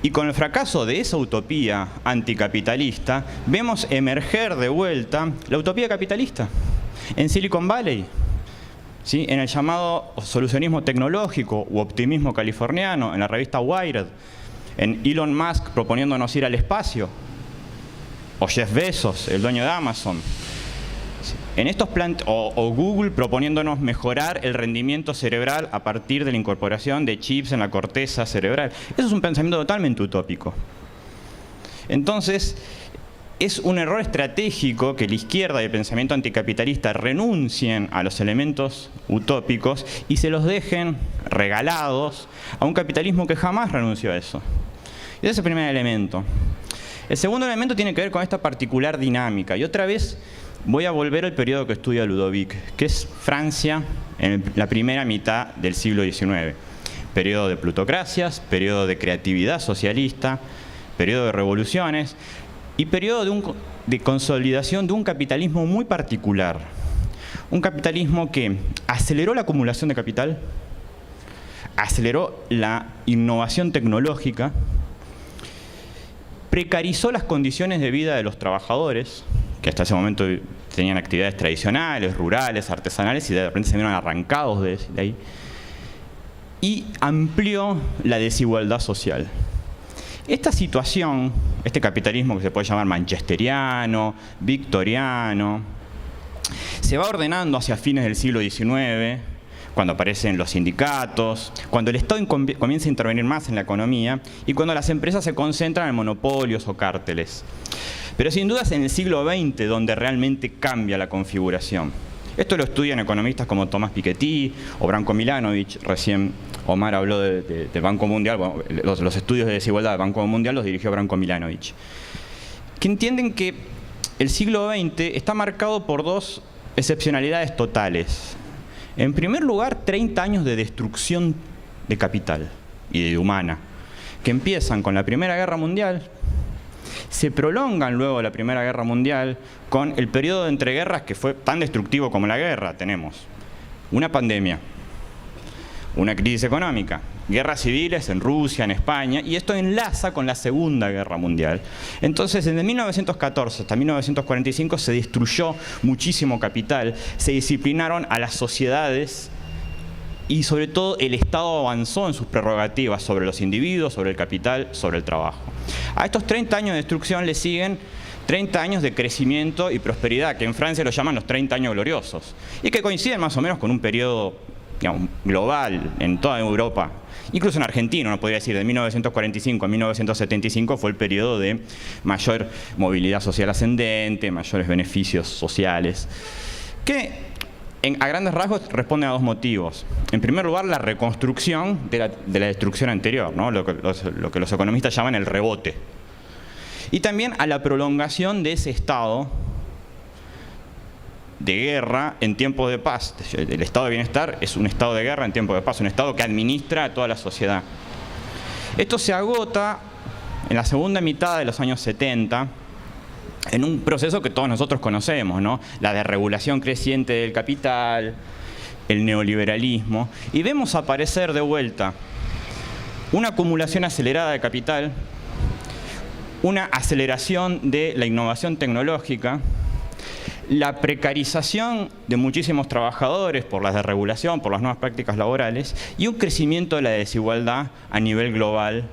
D: Y con el fracaso de esa utopía anticapitalista, vemos emerger de vuelta la utopía capitalista en Silicon Valley, ¿sí? En el llamado solucionismo tecnológico u optimismo californiano, en la revista Wired, en Elon Musk proponiéndonos ir al espacio, o Jeff Bezos, el dueño de Amazon, en estos o Google proponiéndonos mejorar el rendimiento cerebral a partir de la incorporación de chips en la corteza cerebral. Eso es un pensamiento totalmente utópico. Entonces, es un error estratégico que la izquierda y el pensamiento anticapitalista renuncien a los elementos utópicos y se los dejen regalados a un capitalismo que jamás renunció a eso. Ese es el primer elemento. El segundo elemento tiene que ver con esta particular dinámica. Y otra vez voy a volver al periodo que estudia Ludovic, que es Francia en la primera mitad del siglo XIX. Periodo de plutocracias, periodo de creatividad socialista, periodo de revoluciones y periodo de consolidación de un capitalismo muy particular. Un capitalismo que aceleró la acumulación de capital, aceleró la innovación tecnológica, precarizó las condiciones de vida de los trabajadores, que hasta ese momento tenían actividades tradicionales, rurales, artesanales, y de repente se vieron arrancados de ahí, y amplió la desigualdad social. Esta situación, este capitalismo que se puede llamar manchesteriano, victoriano, se va ordenando hacia fines del siglo XIX, cuando aparecen los sindicatos, cuando el Estado comienza a intervenir más en la economía y cuando las empresas se concentran en monopolios o cárteles. Pero sin duda es en el siglo XX donde realmente cambia la configuración. Esto lo estudian economistas como Tomás Piketty o Branko Milanovic. Recién Omar habló del Banco Mundial. Bueno, los estudios de desigualdad del Banco Mundial los dirigió Branko Milanovic, que entienden que el siglo XX está marcado por dos excepcionalidades totales. En primer lugar, 30 años de destrucción de capital y de humana, que empiezan con la Primera Guerra Mundial, se prolongan luego de la Primera Guerra Mundial con el periodo de entreguerras que fue tan destructivo como la guerra. Tenemos una pandemia, una crisis económica, guerras civiles en Rusia, en España, y esto enlaza con la Segunda Guerra Mundial. Entonces, desde 1914 hasta 1945 se destruyó muchísimo capital, se disciplinaron a las sociedades y sobre todo el Estado avanzó en sus prerrogativas sobre los individuos, sobre el capital, sobre el trabajo. A estos 30 años de destrucción le siguen 30 años de crecimiento y prosperidad, que en Francia lo llaman los 30 años gloriosos, y que coinciden más o menos con un periodo, digamos, global en toda Europa. Incluso en Argentina, uno podría decir, de 1945 a 1975 fue el periodo de mayor movilidad social ascendente, mayores beneficios sociales, que a grandes rasgos responden a dos motivos. En primer lugar, la reconstrucción de la destrucción anterior, ¿no? lo que los economistas llaman el rebote. Y también a la prolongación de ese estado de guerra en tiempos de paz. El estado de bienestar es un estado de guerra en tiempos de paz, un estado que administra a toda la sociedad. Esto se agota en la segunda mitad de los años 70 en un proceso que todos nosotros conocemos, ¿no? La desregulación creciente del capital, el neoliberalismo, y vemos aparecer de vuelta una acumulación acelerada de capital, una aceleración de la innovación tecnológica, la precarización de muchísimos trabajadores por la desregulación, por las nuevas prácticas laborales, y un crecimiento de la desigualdad a nivel global,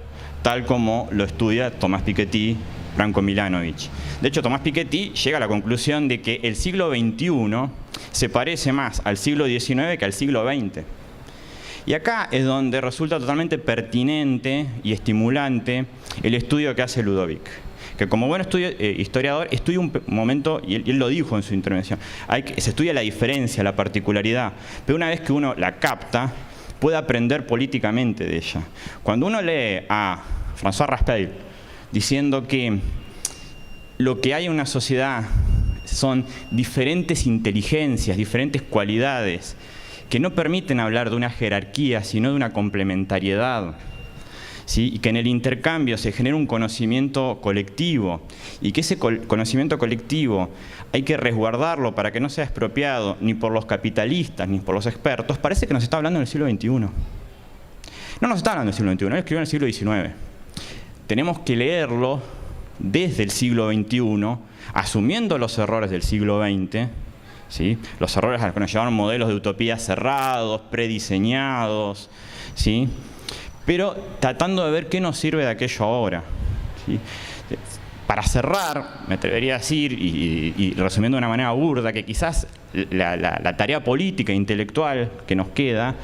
D: tal como lo estudia Tomás Piketty, Branko Milanovic. De hecho, Tomás Piketty llega a la conclusión de que el siglo XXI se parece más al siglo XIX que al siglo XX. Y acá es donde resulta totalmente pertinente y estimulante el estudio que hace Ludovic, que como buen historiador estudia un momento, y él lo dijo en su intervención, se estudia la diferencia, la particularidad, pero una vez que uno la capta, puede aprender políticamente de ella. Cuando uno lee a François Raspail diciendo que lo que hay en una sociedad son diferentes inteligencias, diferentes cualidades, que no permiten hablar de una jerarquía, sino de una complementariedad, ¿sí? Y que en el intercambio se genera un conocimiento colectivo, y que ese conocimiento colectivo hay que resguardarlo para que no sea expropiado ni por los capitalistas ni por los expertos, parece que nos está hablando en el siglo XXI. No nos está hablando del siglo XXI, él escribió en el siglo XIX. Tenemos que leerlo desde el siglo XXI, asumiendo los errores del siglo XX, ¿sí? Los errores a los que nos llevaron modelos de utopía cerrados, prediseñados, ¿sí? Pero tratando de ver qué nos sirve de aquello ahora, ¿sí? Para cerrar, me atrevería a decir, y resumiendo de una manera burda, que quizás la tarea política e intelectual que nos queda,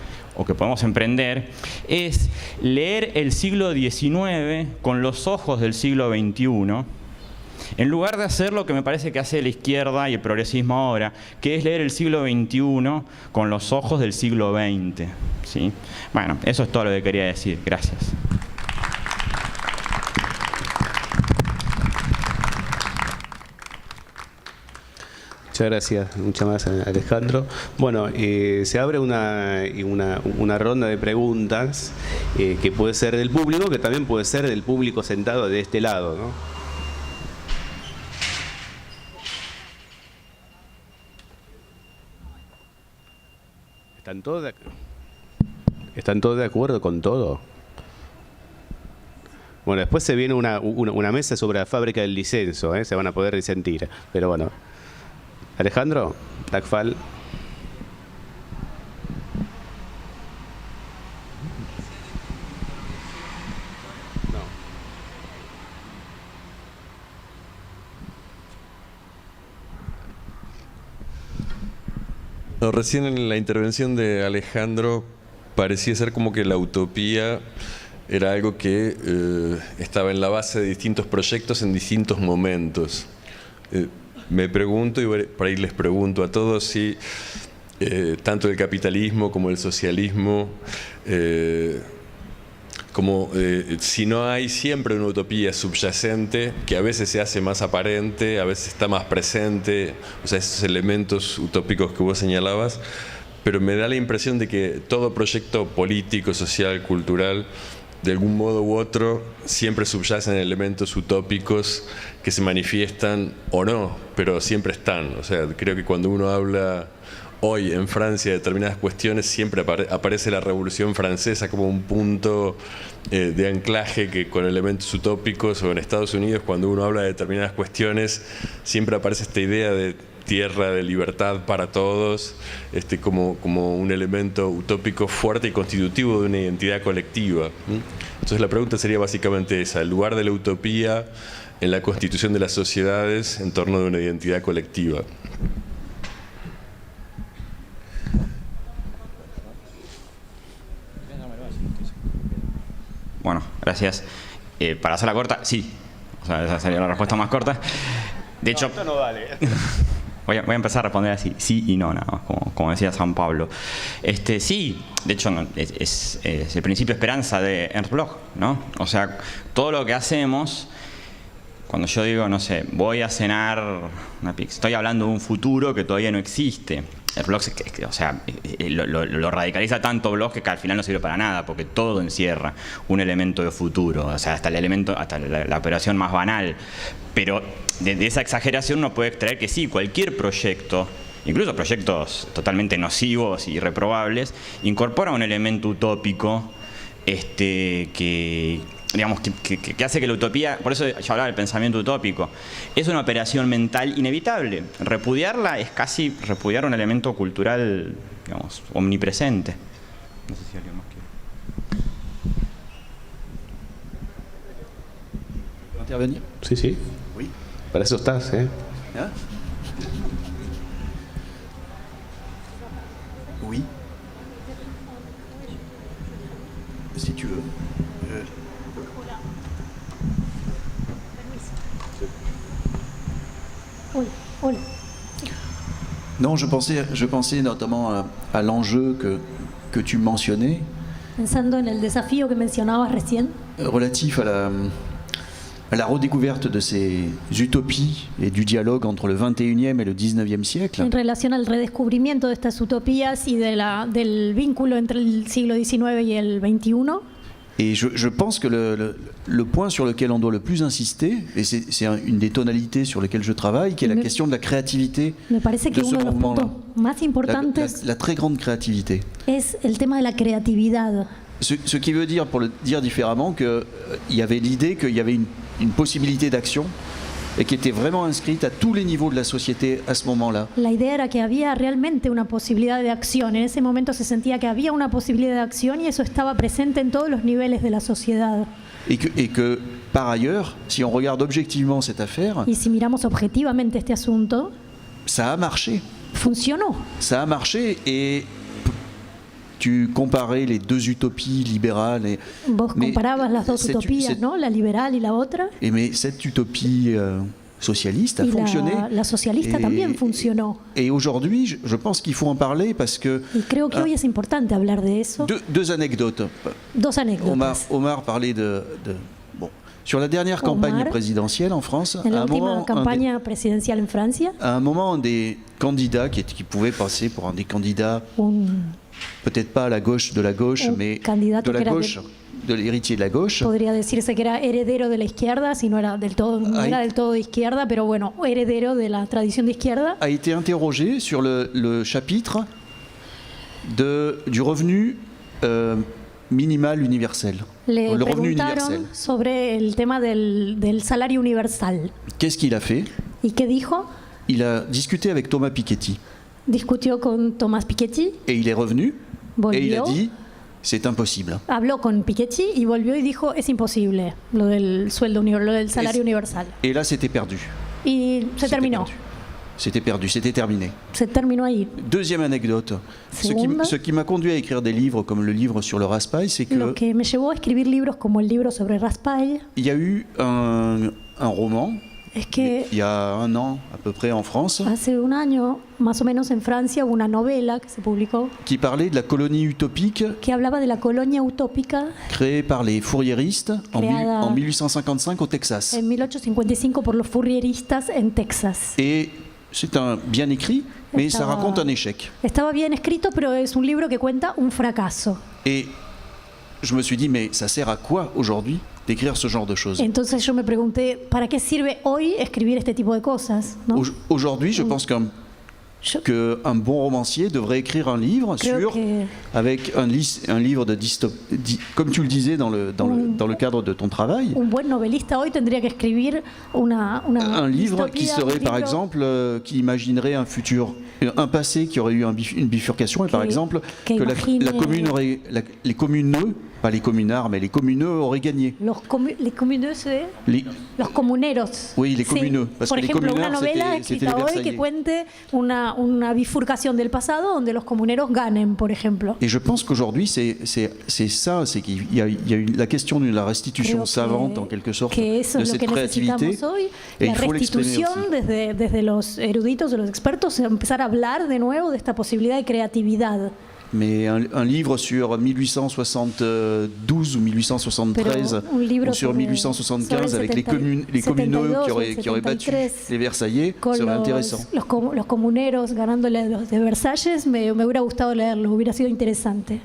D: o que podemos emprender, es leer el siglo XIX con los ojos del siglo XXI, en lugar de hacer lo que me parece que hace la izquierda y el progresismo ahora, que es leer el siglo XXI con los ojos del siglo XX, ¿sí? Bueno, eso es todo lo que quería decir. Gracias.
A: Muchas gracias, muchas más, Alejandro. Bueno, se abre una ronda de preguntas que puede ser del público, que también puede ser del público sentado de este lado, ¿no? ¿Están todos de acuerdo con todo? Bueno, después se viene una mesa sobre la fábrica del disenso, se van a poder disentir, pero bueno. Alejandro, Tacfal.
E: No, recién en la intervención de Alejandro parecía ser como que la utopía era algo que estaba en la base de distintos proyectos en distintos momentos. Me pregunto, y por ahí les pregunto a todos, si tanto el capitalismo como el socialismo, si no hay siempre una utopía subyacente que a veces se hace más aparente, a veces está más presente, o sea, esos elementos utópicos que vos señalabas, pero me da la impresión de que todo proyecto político, social, cultural, de algún modo u otro, siempre subyacen elementos utópicos que se manifiestan o no, pero siempre están. O sea, creo que cuando uno habla hoy en Francia de determinadas cuestiones, siempre aparece la Revolución Francesa como un punto de anclaje que con elementos utópicos, o en Estados Unidos, cuando uno habla de determinadas cuestiones, siempre aparece esta idea de tierra de libertad para todos, como un elemento utópico fuerte y constitutivo de una identidad colectiva. Entonces la pregunta sería básicamente esa: el lugar de la utopía en la constitución de las sociedades en torno de una identidad colectiva.
D: Bueno, gracias. Para hacerla corta, sí. O sea, esa sería la respuesta más corta. De hecho,
A: esto no vale.
D: Voy a empezar a responder así, sí y no, nada más, como decía San Pablo. Sí, de hecho es el principio de esperanza de Ernst Bloch, ¿no? O sea, todo lo que hacemos, cuando yo digo, no sé, voy a cenar una pizza, estoy hablando de un futuro que todavía no existe. El Bloch, o sea, lo radicaliza tanto Bloch que al final no sirve para nada, porque todo encierra un elemento de futuro, o sea, hasta la operación más banal. Pero de esa exageración uno puede extraer que sí, cualquier proyecto, incluso proyectos totalmente nocivos y reprobables, incorpora un elemento utópico que hace que la utopía, por eso yo hablaba del pensamiento utópico, es una operación mental inevitable. Repudiarla es casi repudiar un elemento cultural, digamos, omnipresente. No sé si alguien más quiere.
B: ¿Intervenir?
A: Sí, sí.
B: Oui.
A: Para eso estás, ¿eh?
B: ¿Ah? Oui. Si tu veux.
F: Hola.
B: Non, je pensais notamment à l'enjeu que tu mentionnais,
F: Pensando en el desafío que mencionabas recién,
B: relatif à la redécouverte de ces utopies et du dialogue entre le 21e et le 19e siècle.
F: en relación al redescubrimiento de estas utopías y del vínculo entre el siglo XIX y el XXI.
B: Et je pense que le point sur lequel on doit le plus insister, et c'est une des tonalités sur lesquelles je travaille, qui est la question de la créativité
F: Me parece que
B: de ce
F: uno de los
B: mouvement-là.
F: puntos más importantes
B: La très grande créativité.
F: es el tema de la creatividad.
B: Ce qui veut dire, pour le dire différemment, qu'il y avait l'idée qu'il y avait une possibilité d'action et qui était vraiment inscrite à tous les niveaux de la société à ce moment-là.
F: La idea era que había realmente una posibilidad de acción. En ese momento se sentía que había una posibilidad de acción y eso estaba presente en todos los niveles de la sociedad.
B: Et que, par ailleurs, si on regarde objectivement cette affaire,
F: Y si miramos objetivamente este asunto,
B: ça a marché.
F: funcionó.
B: Ça a marché et tu comparais les deux utopies libérales.
F: Vos
B: Mais
F: comparabas las dos
B: cette-
F: utopías,
B: cette-
F: ¿no? La liberal y la otra.
B: Mais cette utopie socialiste a
F: Y
B: fonctionné.
F: la socialista también funcionó.
B: Et aujourd'hui, je pense qu'il faut en parler parce que
F: Y creo que hoy es importante hablar de eso.
B: deux anecdotes.
F: Dos anécdotas.
B: Omar parlait bon, sur la dernière campagne
F: Omar,
B: présidentielle en France,
F: En la
B: à un
F: última
B: moment,
F: campaña presidencial en Francia,
B: à un moment, un des candidats qui pouvait passer pour un des candidats,
F: un
B: peut-être pas à la gauche de la gauche,
F: Un
B: mais
F: candidato
B: de la
F: que era
B: gauche, de l'héritier de la gauche,
F: podría decirse que era heredero de la izquierda, si no era del todo, no
B: Ahí-
F: era del todo de izquierda, pero bueno, heredero de la tradición de izquierda,
B: a été interrogé sur le chapitre du revenu minimal universel,
F: le
B: le revenu
F: preguntaron
B: universel.
F: sobre el tema del salario universal.
B: Qu'est-ce qu'il a fait?
F: ¿Y qué dijo?
B: Il a discuté avec Thomas Piketty
F: Discutió con Tomás Piketty,
B: et il est revenu et il a
F: volvió,
B: dit c'est impossible.
F: habló con Piketty y volvió y dijo es imposible lo del sueldo lo del salario universal.
B: Et là, c'était perdu.
F: Y se
B: C'était
F: terminó,
B: perdu. C'était perdu, c'était terminé.
F: se terminó ahí.
B: Deuxième anecdote.
F: Segunda.
B: Ce qui m'a conduit à écrire des livres comme le livre sur le raspail, c'est
F: Lo
B: qu'il
F: que me llevó a escribir libros como el libro sobre Raspail
B: y a eu un roman,
F: es que
B: il y a un an à peu près en France,
F: hace un año, más o menos en Francia, hubo una novela que se publicó
B: qui parlait de la colonie utopique
F: que hablaba de la colonia utópica
B: créée par les Fourieristes
F: Creada
B: en 1855 au Texas.
F: en 1855 por los Fourieristas en Texas.
B: Et c'est bien écrit, mais ça
F: Estaba-
B: raconte un échec.
F: Estaba bien escrito, pero es un libro que cuenta un fracaso.
B: Et je me suis dit, mais ça sert à quoi aujourd'hui d'écrire ce genre de choses?
F: Entonces yo me pregunté, ¿para qué sirve hoy escribir este tipo de cosas? ¿No?
B: Aujourd'hui, je pense qu'un bon romancier devrait écrire un livre
F: Creo que
B: avec un livre de comme tu le disais dans le cadre de ton travail,
F: un buen novelista hoy tendría que escribir
B: un livre qui
F: distopía,
B: serait
F: un
B: par
F: libro
B: exemple, qui imaginerait un futur, un passé qui aurait eu une bifurcation, et par exemple
F: que
B: que
F: imagine-
B: la commune aurait, les communeux, pas les communards, mais les communeux auraient gagné.
F: les comuneux, ¿sí?
B: Les-
F: Los comuneros.
B: Oui, les
F: Sí.
B: communeux, parce
F: Por
B: que les
F: ejemplo, una
B: communards,
F: novela
B: c'était
F: escrita
B: les
F: hoy que
B: Versaillais.
F: cuente una bifurcación del pasado donde los comuneros ganen, por ejemplo.
B: Et je pense qu'aujourd'hui, c'est ça, c'est qu'il y a eu la question de la restitution
F: Creo
B: savante, en quelque sorte,
F: que eso
B: de
F: es lo
B: cette
F: que
B: créativité.
F: necesitamos hoy,
B: Et
F: la
B: il faut l'exprimer
F: restitución
B: aussi.
F: desde los eruditos, de los expertos, empezar a hablar de nuevo de esta posibilidad de creatividad.
B: Mais un livre sur 1872 ou 1873
F: Pero un libro
B: ou sur
F: sobre-
B: 1875
F: sobre
B: avec les communeux
F: 72
B: qui auraient battu
F: 73,
B: les Versaillais
F: Con
B: serait intéressant.
F: los comuneros ganándole a los de Versalles, me hubiera gustado leerlo, hubiera sido interesante.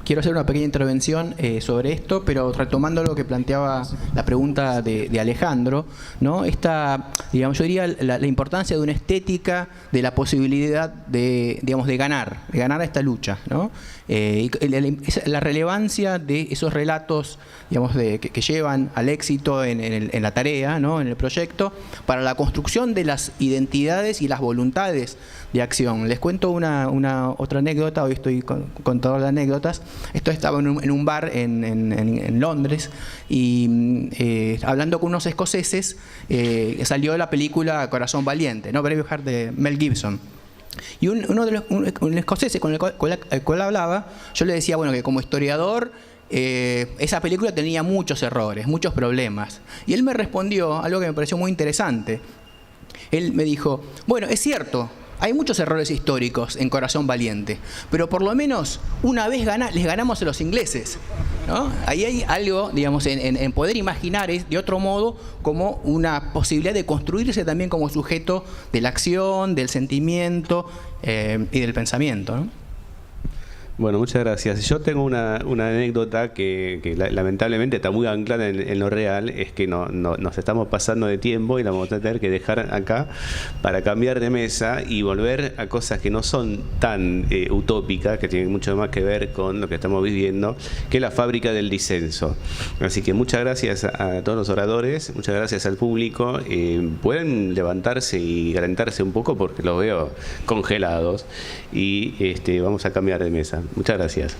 C: Quiero hacer una pequeña intervención sobre esto, pero retomando lo que planteaba la pregunta de Alejandro, ¿no? Esta, digamos, yo diría la importancia de una estética, de la posibilidad de, digamos, de ganar a esta lucha, ¿no? Y la relevancia de esos relatos, digamos, que llevan al éxito en la tarea, ¿no? En el proyecto, para la construcción de las identidades y las voluntades de acción. Les cuento otra anécdota, hoy estoy contador de anécdotas. Esto estaba en un bar en Londres y hablando con unos escoceses salió la película Corazón Valiente, ¿no? Braveheart de Mel Gibson. Y un escocés con el cual hablaba, yo le decía, bueno, que como historiador esa película tenía muchos errores, muchos problemas. Y él me respondió algo que me pareció muy interesante. Él me dijo, bueno, es cierto, hay muchos errores históricos en Corazón Valiente, pero por lo menos una vez les ganamos a los ingleses, ¿no? Ahí hay algo, digamos, en poder imaginar de otro modo como una posibilidad de construirse también como sujeto de la acción, del sentimiento y del pensamiento, ¿no?
A: Bueno, muchas gracias. Yo tengo una anécdota que lamentablemente está muy anclada en lo real, es que nos estamos pasando de tiempo y la vamos a tener que dejar acá para cambiar de mesa y volver a cosas que no son tan utópicas, que tienen mucho más que ver con lo que estamos viviendo, que es la fábrica del disenso. Así que muchas gracias a todos los oradores, muchas gracias al público. Pueden levantarse y calentarse un poco porque los veo congelados y vamos a cambiar de mesa. Muchas gracias.